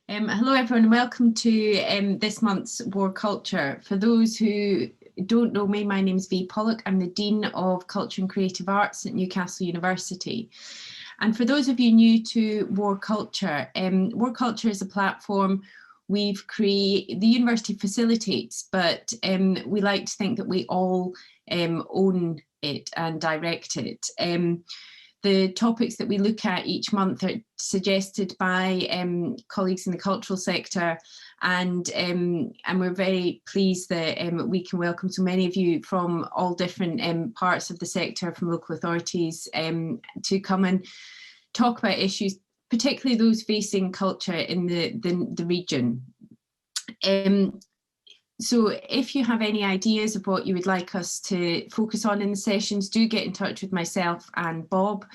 Hello everyone, welcome to this month's Wor Culture. For those who don't know me, my name is V Pollock. I'm the Dean of Culture and Creative Arts at Newcastle University. And for those of you new to Wor Culture is a platform the university facilitates, but we like to think that we all own it and direct it. The topics that we look at each month are suggested by colleagues in the cultural sector, and we're very pleased that we can welcome so many of you from all different parts of the sector, from local authorities, to come and talk about issues, particularly those facing culture in the region. So if you have any ideas of what you would like us to focus on in the sessions, do get in touch with myself and Bob.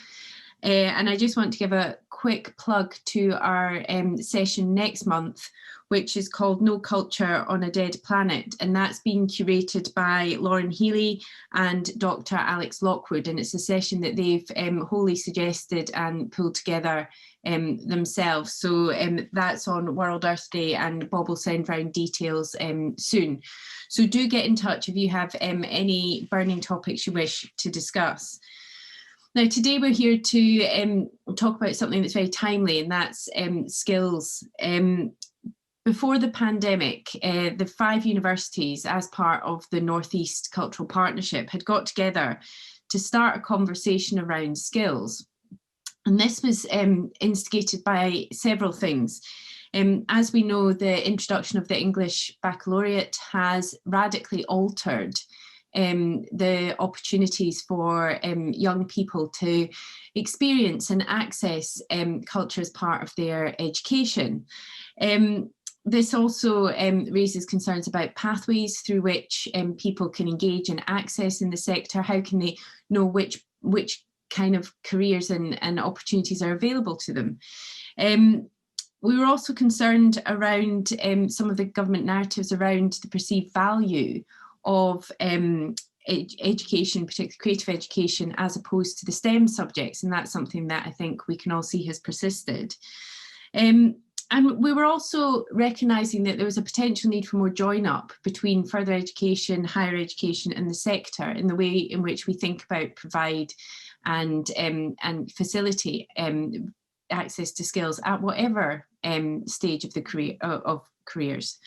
And I just want to give a quick plug to our session next month, which is called No Culture on a Dead Planet. And that's being curated by Lauren Healy and Dr. Alex Lockwood. And it's a session that they've wholly suggested and pulled together themselves. So that's on World Earth Day, and Bob will send round details soon. So do get in touch if you have any burning topics you wish to discuss. Now, today we're here to talk about something that's very timely, and that's skills. Before the pandemic, the 5 universities, as part of the North East Cultural Partnership, had got together to start a conversation around skills. And this was instigated by several things. As we know, the introduction of the English Baccalaureate has radically altered the opportunities for young people to experience and access culture as part of their education. This also raises concerns about pathways through which people can engage and access in the sector. How can they know which kind of careers and opportunities are available to them? We were also concerned around some of the government narratives around the perceived value of education, particularly creative education, as opposed to the STEM subjects, and that's something that I think we can all see has persisted. And we were also recognising that there was a potential need for more join-up between further education, higher education and the sector in the way in which we think about, provide and facilitate access to skills at whatever stage of the careers.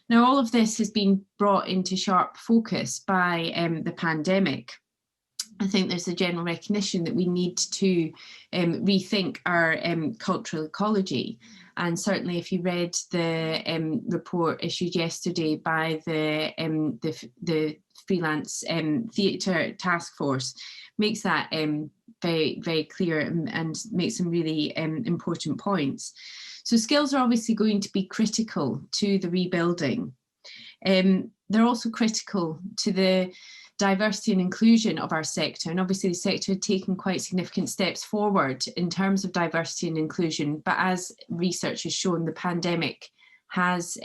Now, all of this has been brought into sharp focus by the pandemic. I think there's a general recognition that we need to rethink our cultural ecology. And certainly if you read the report issued yesterday by the freelance theatre task force, makes that very, very clear and makes some really important points. So skills are obviously going to be critical to the rebuilding. They're also critical to the diversity and inclusion of our sector. And obviously the sector had taken quite significant steps forward in terms of diversity and inclusion. But as research has shown, the pandemic has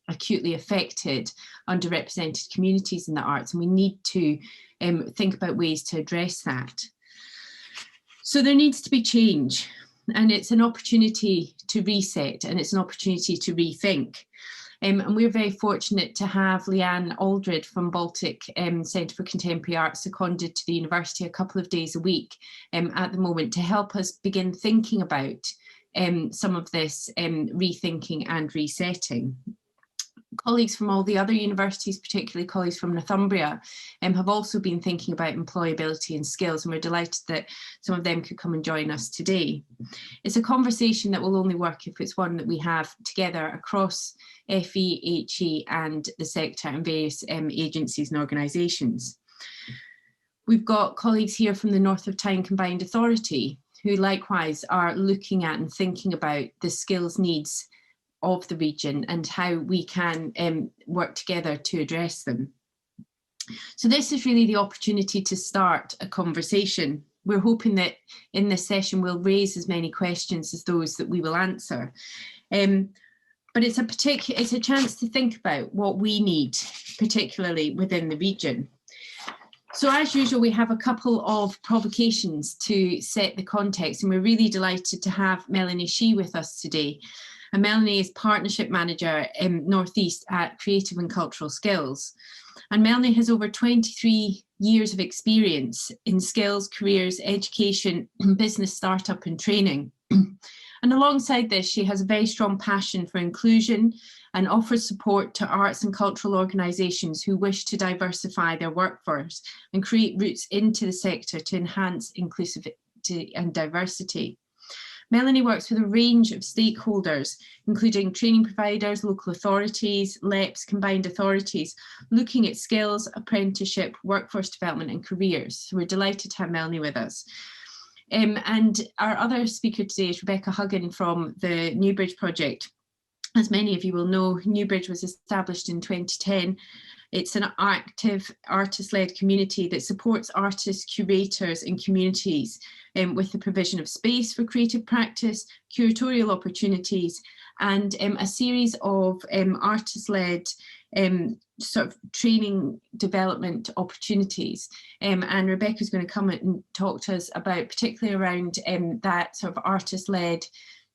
acutely affected underrepresented communities in the arts, and we need to think about ways to address that. So there needs to be change, and it's an opportunity to reset, and it's an opportunity to rethink. And we're very fortunate to have Leanne Aldred from BALTIC Centre for Contemporary Art seconded to the university a couple of days a week at the moment to help us begin thinking about some of this rethinking and resetting. Colleagues from all the other universities, particularly colleagues from Northumbria, have also been thinking about employability and skills, and we're delighted that some of them could come and join us today. It's a conversation that will only work if it's one that we have together across FE, HE and the sector and various agencies and organisations. We've got colleagues here from the North of Tyne Combined Authority who likewise are looking at and thinking about the skills needs of the region and how we can work together to address them. So this is really the opportunity to start a conversation. We're hoping that in this session we'll raise as many questions as those that we will answer. But it's a chance to think about what we need, particularly within the region. So as usual, we have a couple of provocations to set the context, and we're really delighted to have Melanie Shee with us today. And Melanie is Partnership Manager in North East at Creative and Cultural Skills. And Melanie has over 23 years of experience in skills, careers, education, business, startup and training. And alongside this, she has a very strong passion for inclusion and offers support to arts and cultural organisations who wish to diversify their workforce and create routes into the sector to enhance inclusivity and diversity. Melanie works with a range of stakeholders, including training providers, local authorities, LEPs, combined authorities, looking at skills, apprenticeship, workforce development and careers. So we're delighted to have Melanie with us. And our other speaker today is Rebecca Huggan from the NewBridge project. As many of you will know, NewBridge was established in 2010. It's an active artist-led community that supports artists, curators and communities with the provision of space for creative practice, curatorial opportunities and a series of artist-led sort of training development opportunities. And Rebecca's going to come and talk to us about particularly around that sort of artist-led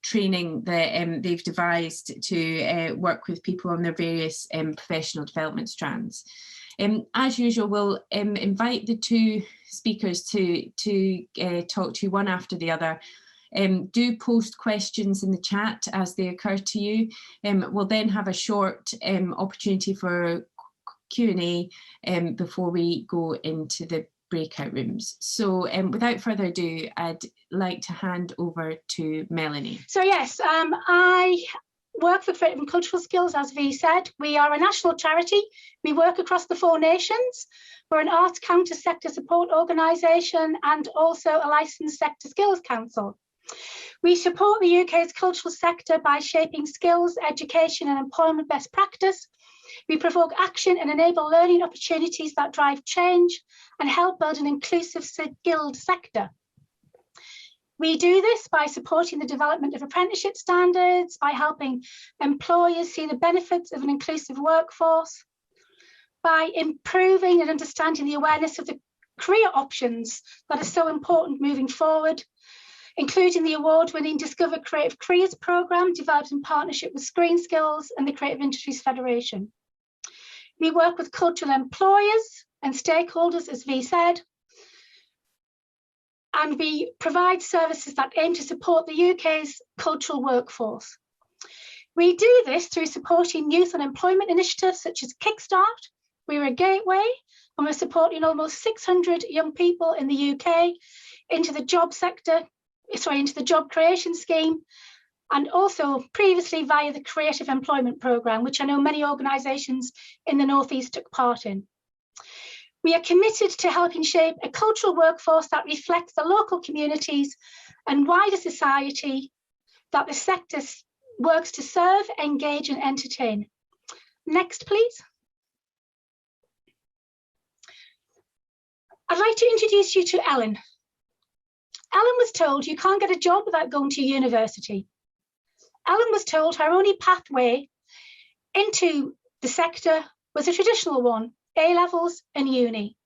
training that they've devised to work with people on their various professional development strands. As usual, we'll invite the two speakers to talk to you one after the other. Do post questions in the chat as they occur to you. We'll then have a short opportunity for Q&A before we go into the breakout rooms. So without further ado, I'd like to hand over to Melanie. So yes, I work for Creative and Cultural Skills, as V said. We are a national charity. We work across the 4 nations. We're an arts counter sector support organisation and also a licensed sector skills council. We support the UK's cultural sector by shaping skills, education and employment best practice. We provoke action and enable learning opportunities that drive change and help build an inclusive skilled sector. We do this by supporting the development of apprenticeship standards, by helping employers see the benefits of an inclusive workforce, by improving and understanding the awareness of the career options that are so important moving forward, including the award-winning Discover Creative Careers programme developed in partnership with Screen Skills and the Creative Industries Federation. We work with cultural employers and stakeholders, as V said, and we provide services that aim to support the UK's cultural workforce. We do this through supporting youth unemployment initiatives such as Kickstart. We're a gateway and we're supporting almost 600 young people in the UK into the job sector, into the job creation scheme, and also previously via the Creative Employment Programme, which I know many organisations in the North East took part in. We are committed to helping shape a cultural workforce that reflects the local communities and wider society that the sector works to serve, engage and entertain. Next, please. I'd like to introduce you to Ellen. Ellen was told you can't get a job without going to university. Ellen was told her only pathway into the sector was a traditional one, A-levels and uni.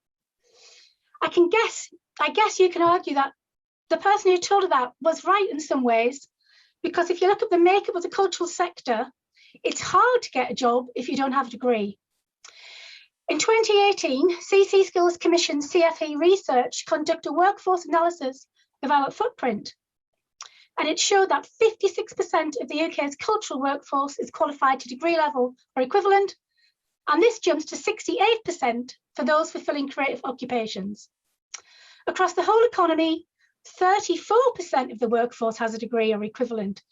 I guess you can argue that the person who told her that was right in some ways, because if you look at the makeup of the cultural sector, it's hard to get a job if you don't have a degree. In 2018, CC Skills Commission CFE Research conducted a workforce analysis of our footprint. And it showed that 56% of the UK's cultural workforce is qualified to degree level or equivalent, and this jumps to 68% for those fulfilling creative occupations. Across the whole economy, 34% of the workforce has a degree or equivalent.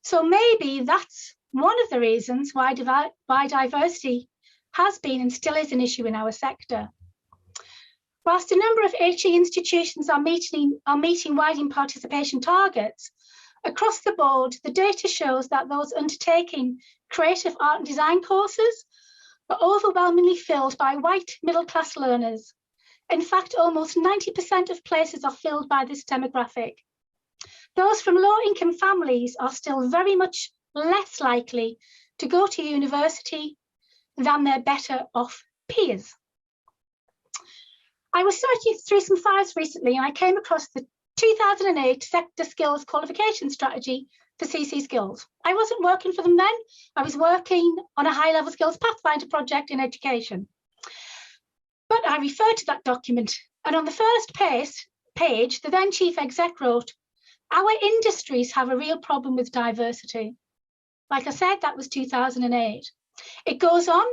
So maybe that's one of the reasons why diversity has been and still is an issue in our sector. Whilst a number of HE institutions are meeting widening participation targets, across the board, the data shows that those undertaking creative art and design courses are overwhelmingly filled by white middle-class learners. In fact, almost 90% of places are filled by this demographic. Those from low-income families are still very much less likely to go to university than their better off peers. I was searching through some files recently and I came across the 2008 Sector Skills Qualification Strategy for CC Skills. I wasn't working for them then. I was working on a high-level skills pathfinder project in education. But I referred to that document, and on the first page, the then chief exec wrote, "Our industries have a real problem with diversity." Like I said, that was 2008. It goes on,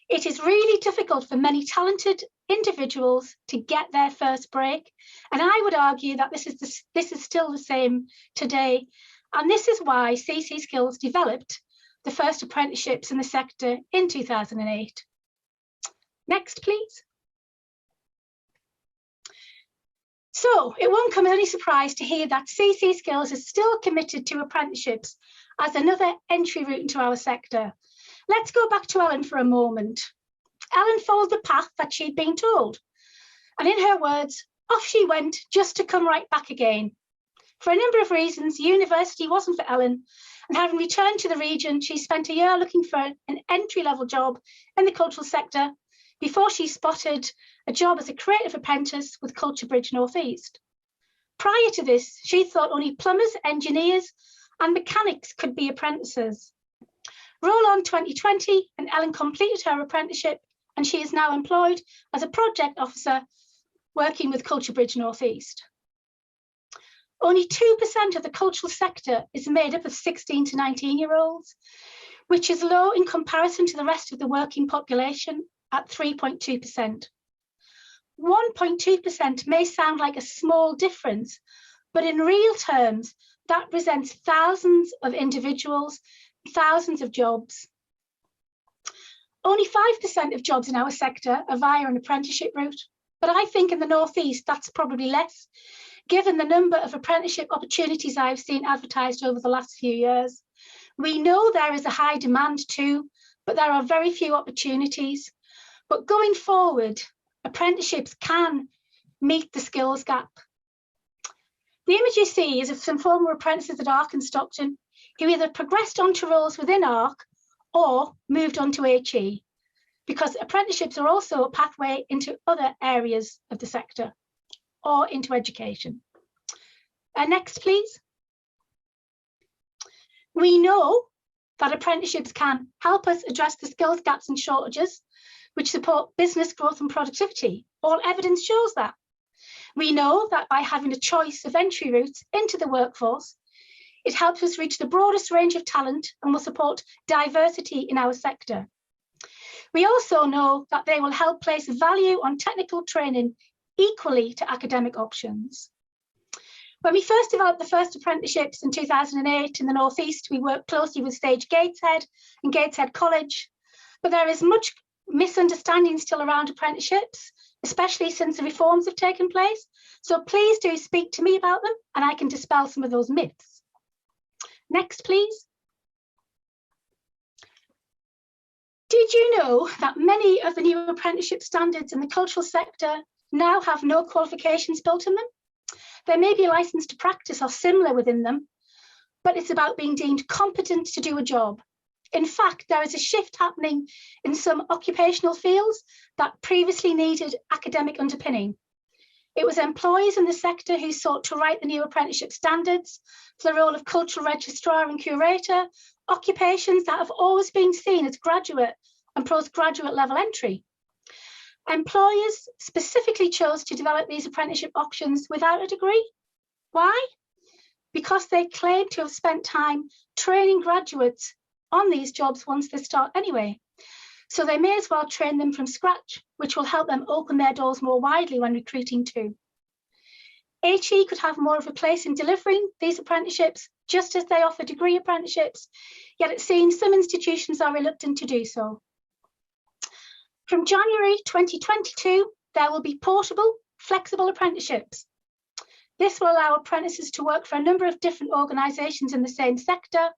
"It is really difficult for many talented individuals to get their first break." And I would argue that this is still the same today. And this is why CC Skills developed the first apprenticeships in the sector in 2008. Next, please. So it won't come as any surprise to hear that CC Skills is still committed to apprenticeships as another entry route into our sector. Let's go back to Ellen for a moment. Ellen followed the path that she'd been told. And in her words, off she went just to come right back again. For a number of reasons, university wasn't for Ellen. And having returned to the region, she spent a year looking for an entry-level job in the cultural sector before she spotted a job as a creative apprentice with Culture North East. Prior to this, she thought only plumbers, engineers, and mechanics could be apprentices. Roll on 2020, and Ellen completed her apprenticeship, and she is now employed as a project officer working with Culture North East. Only 2% of the cultural sector is made up of 16 to 19-year-olds, which is low in comparison to the rest of the working population at 3.2%. 1.2% may sound like a small difference, but in real terms, that represents thousands of individuals, thousands of jobs. Only 5% of jobs in our sector are via an apprenticeship route, but I think in the North East that's probably less, given the number of apprenticeship opportunities I've seen advertised over the last few years. We know there is a high demand too, but there are very few opportunities. But going forward, apprenticeships can meet the skills gap. The image you see is of some former apprentices at ARC in Stockton who either progressed onto roles within ARC or moved on to HE, because apprenticeships are also a pathway into other areas of the sector or into education. Next, please. We know that apprenticeships can help us address the skills gaps and shortages, which support business growth and productivity. All evidence shows that. We know that by having a choice of entry routes into the workforce, it helps us reach the broadest range of talent and will support diversity in our sector. We also know that they will help place value on technical training equally to academic options. When we first developed the first apprenticeships in 2008 in the North East, we worked closely with Stage Gateshead and Gateshead College, but there is much misunderstanding still around apprenticeships, especially since the reforms have taken place. So please do speak to me about them and I can dispel some of those myths. Next, please. Did you know that many of the new apprenticeship standards in the cultural sector now have no qualifications built in them? There may be a license to practice or similar within them, but it's about being deemed competent to do a job. In fact, there is a shift happening in some occupational fields that previously needed academic underpinning. It was employers in the sector who sought to write the new apprenticeship standards for the role of cultural registrar and curator, occupations that have always been seen as graduate and postgraduate level entry. Employers specifically chose to develop these apprenticeship options without a degree. Why? Because they claim to have spent time training graduates on these jobs once they start anyway. So they may as well train them from scratch, which will help them open their doors more widely when recruiting too. HE could have more of a place in delivering these apprenticeships, just as they offer degree apprenticeships, yet it seems some institutions are reluctant to do so. From January 2022, there will be portable, flexible apprenticeships. This will allow apprentices to work for a number of different organisations in the same sector.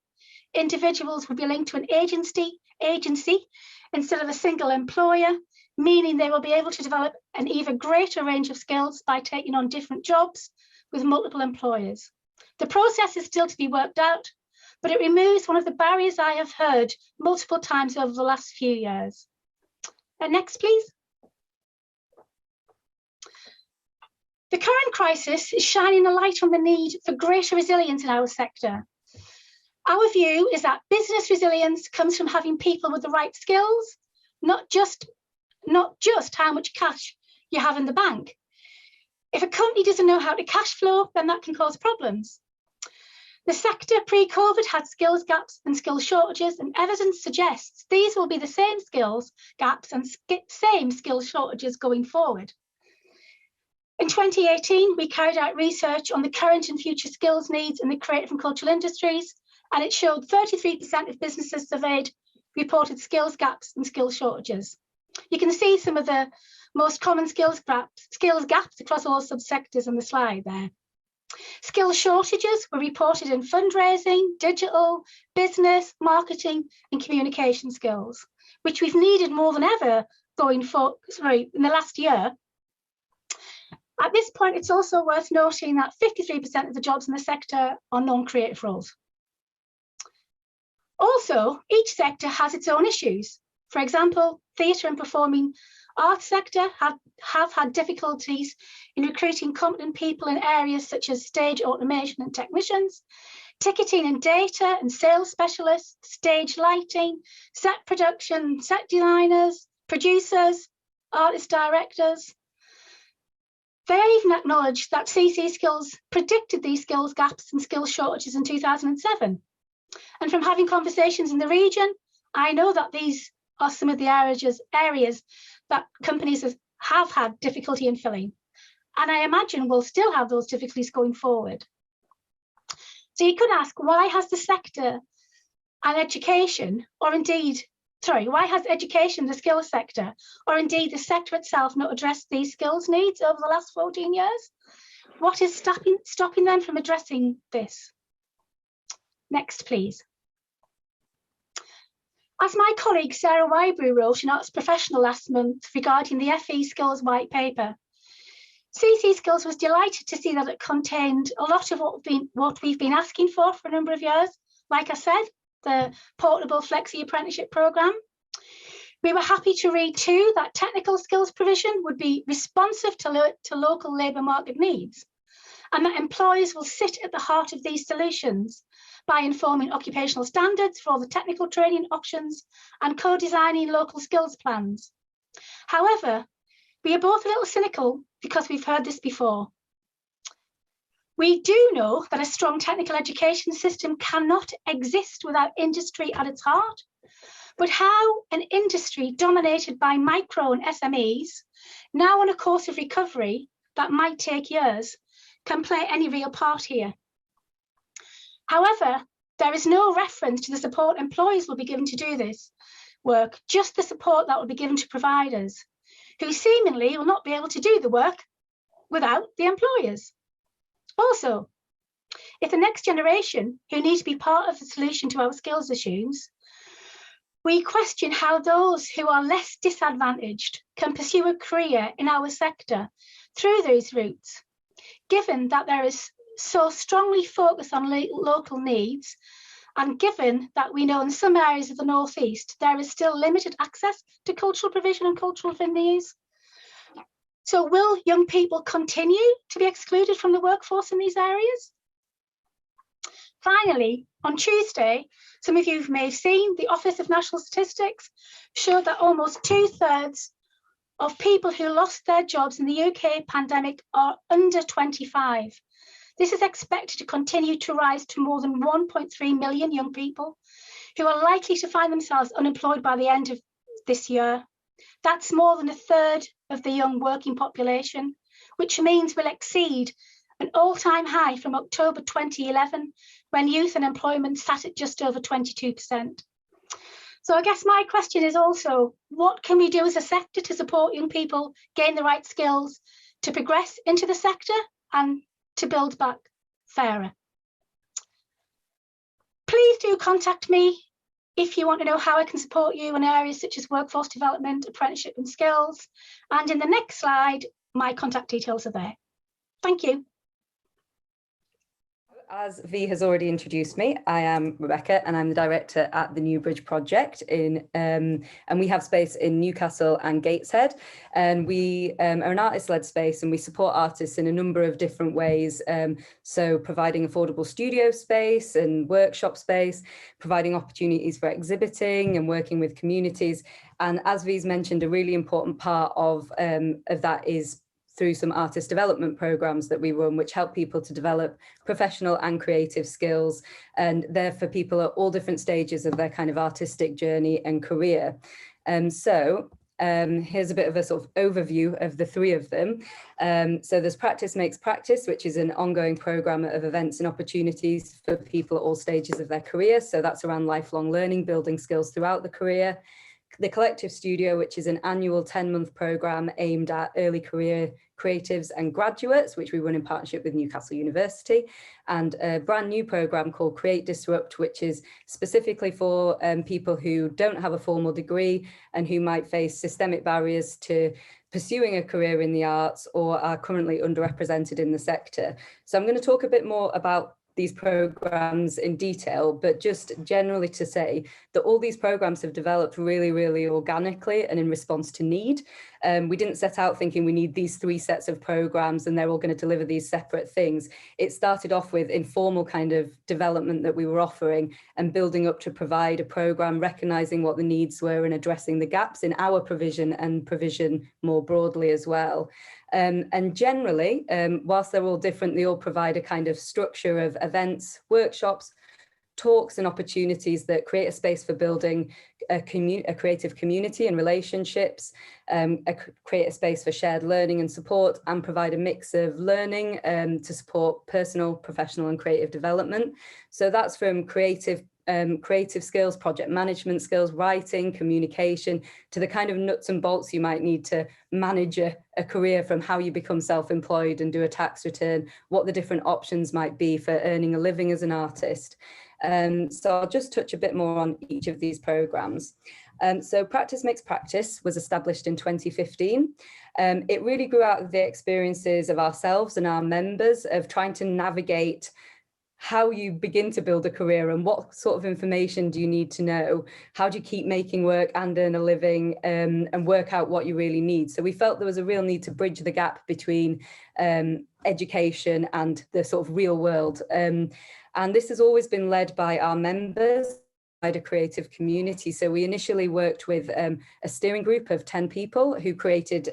Individuals will be linked to an agency instead of a single employer, meaning they will be able to develop an even greater range of skills by taking on different jobs with multiple employers. The process is still to be worked out, but it removes one of the barriers I have heard multiple times over the last few years. Next, please. The current crisis is shining a light on the need for greater resilience in our sector. Our view is that business resilience comes from having people with the right skills, not just how much cash you have in the bank. If a company doesn't know how to cash flow, then that can cause problems. The sector pre-COVID had skills gaps and skill shortages, and evidence suggests these will be the same skills gaps and same skill shortages going forward. In 2018, we carried out research on the current and future skills needs in the creative and cultural industries, and it showed 33% of businesses surveyed reported skills gaps and skill shortages. You can see some of the most common skills gaps across all subsectors on the slide there. Skill shortages were reported in fundraising, digital, business, marketing, and communication skills, which we've needed more than ever in the last year. At this point, it's also worth noting that 53% of the jobs in the sector are non-creative roles. Also, each sector has its own issues. For example, theatre and performing arts sector have had difficulties in recruiting competent people in areas such as stage automation and technicians, ticketing and data and sales specialists, stage lighting, set production, set designers, producers, artist directors. They even acknowledged that CC Skills predicted these skills gaps and skills shortages in 2007. And from having conversations in the region, I know that these are some of the areas that companies have had difficulty in filling. And I imagine we'll still have those difficulties going forward. So you could ask, why has the sector and education, or indeed, why has education, the skills sector, or indeed the sector itself not addressed these skills needs over the last 14 years? What is stopping them from addressing this? Next, please. As my colleague Sarah Wybrew wrote in Arts Professional last month regarding the FE Skills White Paper, CC Skills was delighted to see that it contained a lot of what we've been asking for a number of years. Like I said, the portable flexi apprenticeship programme. We were happy to read too that technical skills provision would be responsive to local labour market needs, and that employers will sit at the heart of these solutions by informing occupational standards for all the technical training options and co-designing local skills plans. However, we are both a little cynical because we've heard this before. We do know that a strong technical education system cannot exist without industry at its heart, but how an industry dominated by micro and SMEs, now on a course of recovery that might take years, can play any real part here. However, there is no reference to the support employees will be given to do this work, just the support that will be given to providers, who seemingly will not be able to do the work without the employers. Also, if the next generation, who need to be part of the solution to our skills issues, we question how those who are less disadvantaged can pursue a career in our sector through those routes, given that there is so strongly focused on local needs, and given that we know in some areas of the North East there is still limited access to cultural provision and cultural venues. So will young people continue to be excluded from the workforce in these areas? Finally, on Tuesday, some of you may have seen the Office of National Statistics showed that almost 2/3 of people who lost their jobs in the UK pandemic are under 25. This is expected to continue to rise to more than 1.3 million young people who are likely to find themselves unemployed by the end of this year. That's more than 1/3 of the young working population, which means we'll exceed an all-time high from October 2011, when youth unemployment sat at just over 22%. So I guess my question is also, what can we do as a sector to support young people gain the right skills to progress into the sector and to build back fairer? Please do contact me if you want to know how I can support you in areas such as workforce development, apprenticeship and skills. And in the next slide, my contact details are there. Thank you. as V has already introduced me, I am Rebecca and I'm the director at the NewBridge project and we have space in Newcastle and Gateshead, and we are an artist-led space and we support artists in a number of different ways. So providing affordable studio space and workshop space, providing opportunities for exhibiting and working with communities. And as V's mentioned, a really important part of that is through some artist development programs that we run, which help people to develop professional and creative skills. And they're for people at all different stages of their kind of artistic journey and career. So here's a bit of a sort of overview of the three of them. So there's Practice Makes Practice, which is an ongoing program of events and opportunities for people at all stages of their career. So that's around lifelong learning, building skills throughout the career. The Collective Studio, which is an annual 10-month program aimed at early career creatives and graduates, which we run in partnership with Newcastle University, and a brand new program called Create Disrupt, which is specifically for people who don't have a formal degree and who might face systemic barriers to pursuing a career in the arts or are currently underrepresented in the sector. So I'm going to talk a bit more about these programs in detail, but just generally to say that all these programs have developed really, really organically and in response to need. We didn't set out thinking we need these three sets of programs and they're all going to deliver these separate things. It started off with informal kind of development that we were offering and building up to provide a program, recognizing what the needs were and addressing the gaps in our provision and provision more broadly as well. And generally, whilst they're all different, they all provide a kind of structure of events, workshops, talks and opportunities that create a space for building a creative community and relationships, create a space for shared learning and support, and provide a mix of learning to support personal, professional and creative development. So that's from creative skills, project management skills, writing, communication, to the kind of nuts and bolts you might need to manage a career, from how you become self-employed and do a tax return, what the different options might be for earning a living as an artist. So I'll just touch a bit more on each of these programs. So Practice Makes Practice was established in 2015. It really grew out of the experiences of ourselves and our members of trying to navigate how you begin to build a career and what sort of information do you need to know? How do you keep making work and earn a living, and work out what you really need? So we felt there was a real need to bridge the gap between education and the sort of real world. And this has always been led by our members, by a creative community. So we initially worked with a steering group of 10 people who created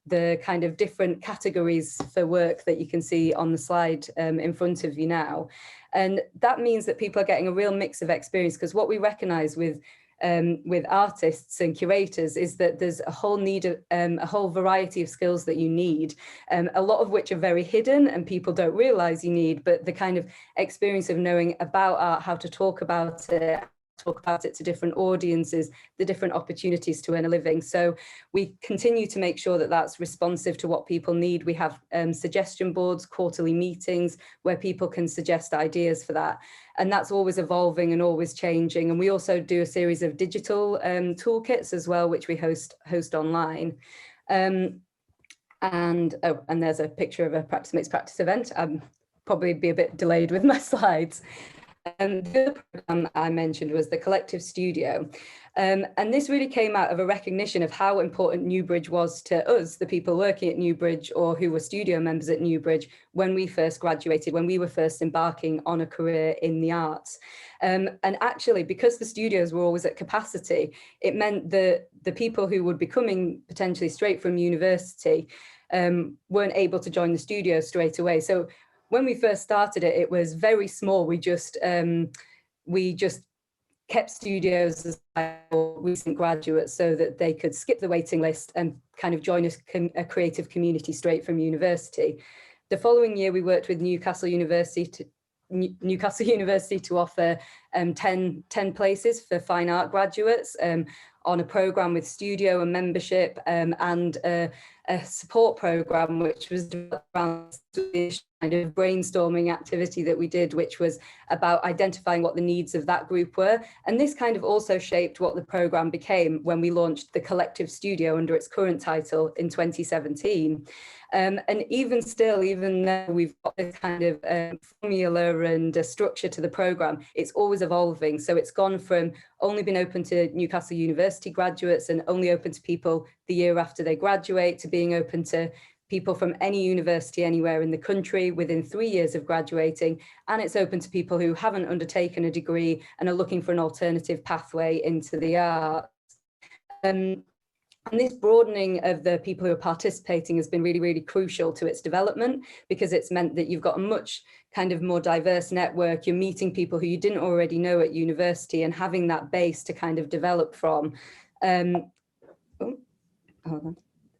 the kind of different categories for work that you can see on the slide in front of you now. And that means that people are getting a real mix of experience, because what we recognize with artists and curators is that there's a whole variety of skills that you need, a lot of which are very hidden and people don't realize you need, but the kind of experience of knowing about art, how to talk about it to different audiences, the different opportunities to earn a living. So we continue to make sure that that's responsive to what people need. We have suggestion boards, quarterly meetings where people can suggest ideas for that. And that's always evolving and always changing. And we also do a series of digital toolkits as well, which we host online. And there's a picture of a Practice Makes Practice event. Probably be a bit delayed with my slides. And the other program I mentioned was the Collective Studio. And this really came out of a recognition of how important NewBridge was to us, the people working at NewBridge or who were studio members at NewBridge when we first graduated, when we were first embarking on a career in the arts. And actually, because the studios were always at capacity, it meant that the people who would be coming potentially straight from university weren't able to join the studio straight away. So when we first started it, it was very small. We just kept studios as recent graduates so that they could skip the waiting list and kind of join a creative community straight from university. The following year, we worked with Newcastle University to offer 10 places for fine art graduates on a program with studio and membership, and a a support program which was developed around this kind of brainstorming activity that we did, which was about identifying what the needs of that group were. And this kind of also shaped what the program became when we launched the Collective Studio under its current title in 2017. And even still, even though we've got this kind of formula and a structure to the program, it's always evolving. So it's gone from only been open to Newcastle University graduates and only open to people the year after they graduate, to being open to people from any university anywhere in the country within 3 years of graduating. And it's open to people who haven't undertaken a degree and are looking for an alternative pathway into the arts. And this broadening of the people who are participating has been really, really crucial to its development, because it's meant that you've got a much kind of more diverse network. You're meeting people who you didn't already know at university and having that base to kind of develop from.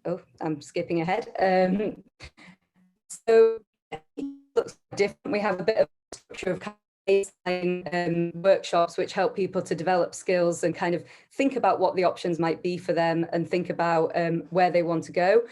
Oh, I'm skipping ahead. So it looks different. We have a bit of a structure of workshops which help people to develop skills and kind of think about what the options might be for them and think about where they want to go.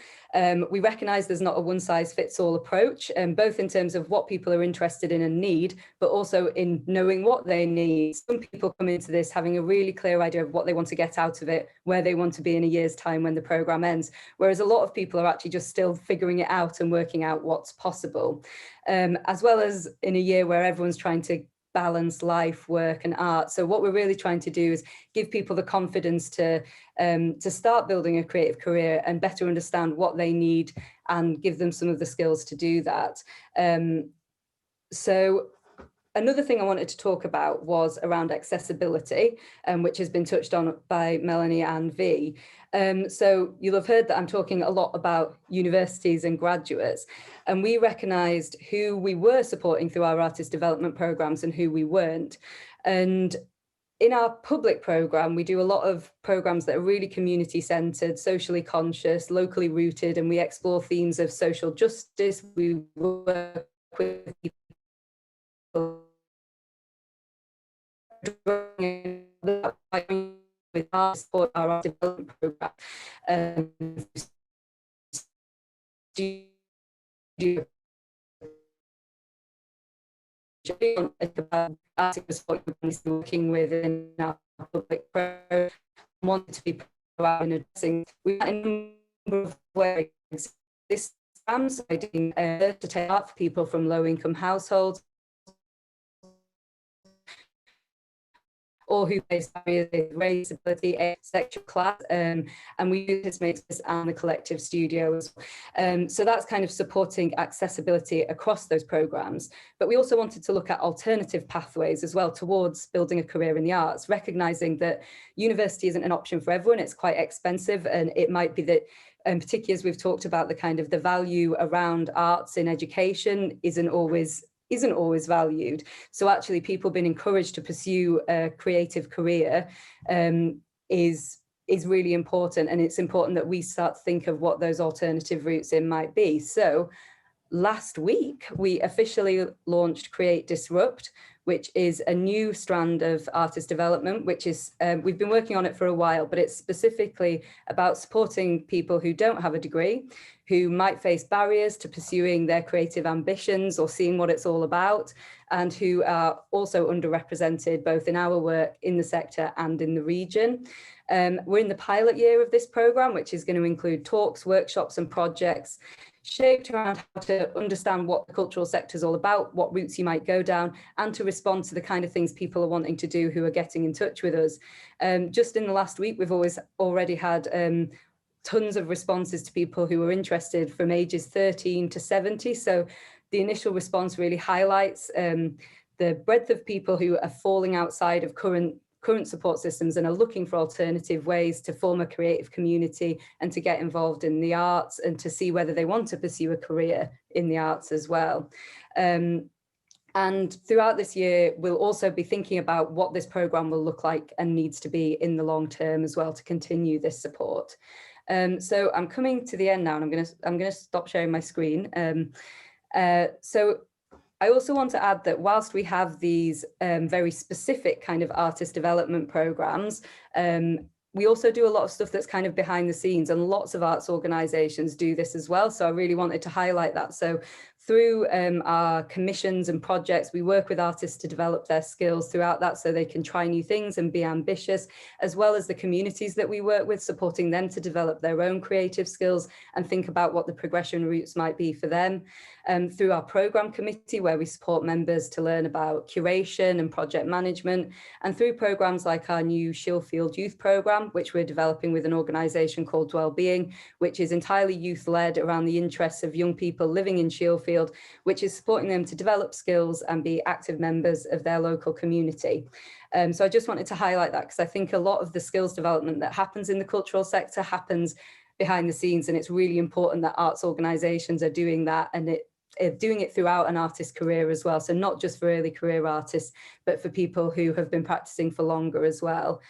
We recognise there's not a one-size-fits-all approach, both in terms of what people are interested in and need, but also in knowing what they need. Some people come into this having a really clear idea of what they want to get out of it, where they want to be in a year's time when the programme ends, whereas a lot of people are actually just still figuring it out and working out what's possible, as well as in a year where everyone's trying to balance life, work and art. So what we're really trying to do is give people the confidence to start building a creative career and better understand what they need and give them some of the skills to do that. So another thing I wanted to talk about was around accessibility, which has been touched on by Melanie and V. So you'll have heard that I'm talking a lot about universities and graduates, and we recognised who we were supporting through our artist development programmes and who we weren't. And in our public programme, we do a lot of programmes that are really community centred, socially conscious, locally rooted, and we explore themes of social justice. We work with people with our support, our art development programme. Working with in our public program, wanted to be proactive in addressing. We had a number of ways. This deciding to take out for people from low-income households, or who face barriers with race, ability, age, sexual class, and we use this makespace and the Collective Studio as well. So that's kind of supporting accessibility across those programmes. But we also wanted to look at alternative pathways as well towards building a career in the arts, recognising that university isn't an option for everyone. It's quite expensive, and it might be that, particularly as we've talked about, the kind of the value around arts in education isn't always valued. So actually people being encouraged to pursue a creative career is really important, and it's important that we start to think of what those alternative routes in might be. So last week we officially launched Create Disrupt, which is a new strand of artist development, which is, we've been working on it for a while, but it's specifically about supporting people who don't have a degree, who might face barriers to pursuing their creative ambitions or seeing what it's all about, and who are also underrepresented both in our work in the sector and in the region. We're in the pilot year of this programme, which is going to include talks, workshops and projects shaped around how to understand what the cultural sector is all about, what routes you might go down, and to respond to the kind of things people are wanting to do who are getting in touch with us. Just in the last week, we've already had tons of responses to people who are interested from ages 13 to 70. So the initial response really highlights the breadth of people who are falling outside of current support systems and are looking for alternative ways to form a creative community and to get involved in the arts and to see whether they want to pursue a career in the arts as well. And throughout this year, we'll also be thinking about what this programme will look like and needs to be in the long term as well to continue this support. So I'm coming to the end now, and I'm going to stop sharing my screen. So I also want to add that whilst we have these very specific kind of artist development programmes, we also do a lot of stuff that's kind of behind the scenes, and lots of arts organisations do this as well. So I really wanted to highlight that. So through our commissions and projects, we work with artists to develop their skills throughout that so they can try new things and be ambitious, as well as the communities that we work with, supporting them to develop their own creative skills and think about what the progression routes might be for them. Through our programme committee, where we support members to learn about curation and project management, and through programmes like our new Shiefield Youth Programme, which we're developing with an organisation called Wellbeing, which is entirely youth-led around the interests of young people living in Shiefield, which is supporting them to develop skills and be active members of their local community. So I just wanted to highlight that, because I think a lot of the skills development that happens in the cultural sector happens behind the scenes, and it's really important that arts organisations are doing that, and doing it throughout an artist's career as well. So not just for early career artists, but for people who have been practicing for longer as well.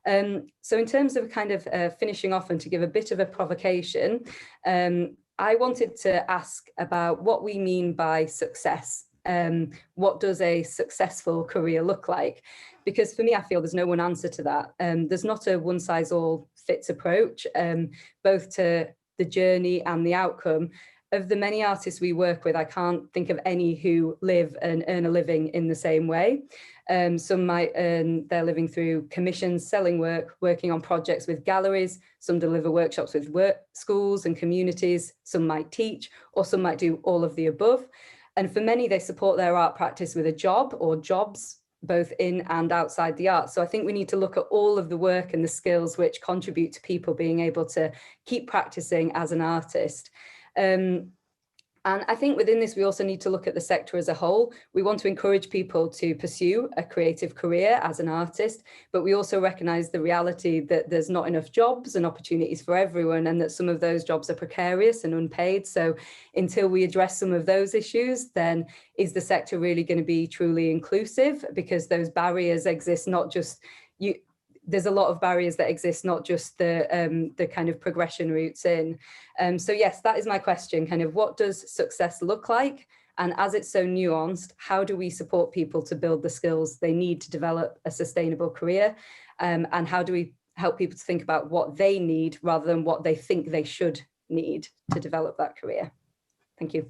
So in terms of kind of finishing off and to give a bit of a provocation, I wanted to ask about what we mean by success. What does a successful career look like? Because for me, I feel there's no one answer to that. There's not a one size all fits approach, both to the journey and the outcome. Of the many artists we work with, I can't think of any who live and earn a living in the same way. Some might earn their living through commissions, selling work, working on projects with galleries. Some deliver workshops with schools and communities. Some might teach, or some might do all of the above. And for many, they support their art practice with a job or jobs, both in and outside the arts. So I think we need to look at all of the work and the skills which contribute to people being able to keep practicing as an artist. And I think within this, we also need to look at the sector as a whole. We want to encourage people to pursue a creative career as an artist, but we also recognise the reality that there's not enough jobs and opportunities for everyone, and that some of those jobs are precarious and unpaid. So until we address some of those issues, then is the sector really going to be truly inclusive? Because those barriers exist, not just there's a lot of barriers that exist, not just the kind of progression routes in. So yes, that is my question, kind of what does success look like? And as it's so nuanced, how do we support people to build the skills they need to develop a sustainable career? And how do we help people to think about what they need rather than what they think they should need to develop that career? Thank you.